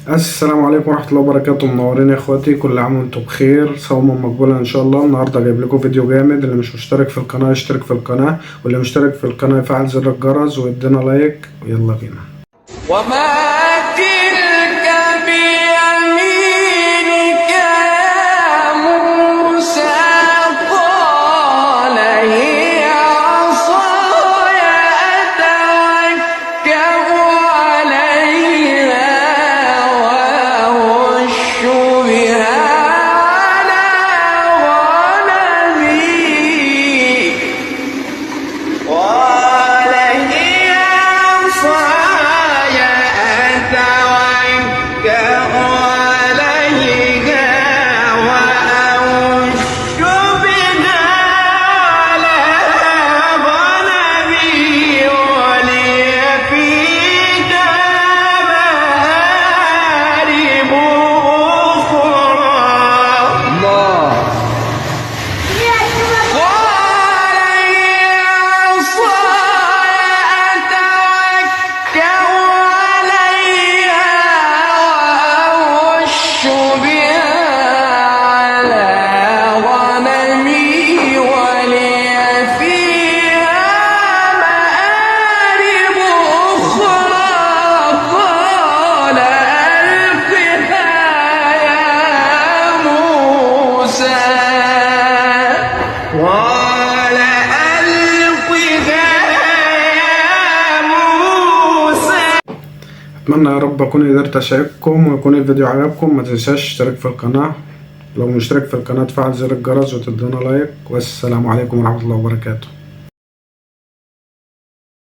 السلام عليكم ورحمة الله وبركاته. منورين يا اخواتي، كل عام وانتم بخير، صوما مقبولا ان شاء الله. النهارده جايب لكم فيديو جامد. اللي مش مشترك في القناة يشترك في القناة، واللي مشترك في القناة يفعل زر الجرس ويدينا لايك، ويلا بينا. وما تلك بيمينك يا موسى؟ قال هي عصاي أتوكأ عليها وأهش بها على غنمي. قال هي عصاي أتوكأ عليها وأهش بها على غنمي ولي فيها مآرب أخرى. الله. قال هي عصاي أتوكأ عليها وأهش بها على غنمي ولي فيها مآرب أخرى. قال ألقها يا موسى. قال ألقها يا موسى. اتمنى يا رب اكون قدرت اشارككم ويكون الفيديو عجبكم. ما تنساش تشترك في القناة، لو مشترك في القناة تفعل زر الجرس وتدينا لايك. والسلام عليكم ورحمة الله وبركاته.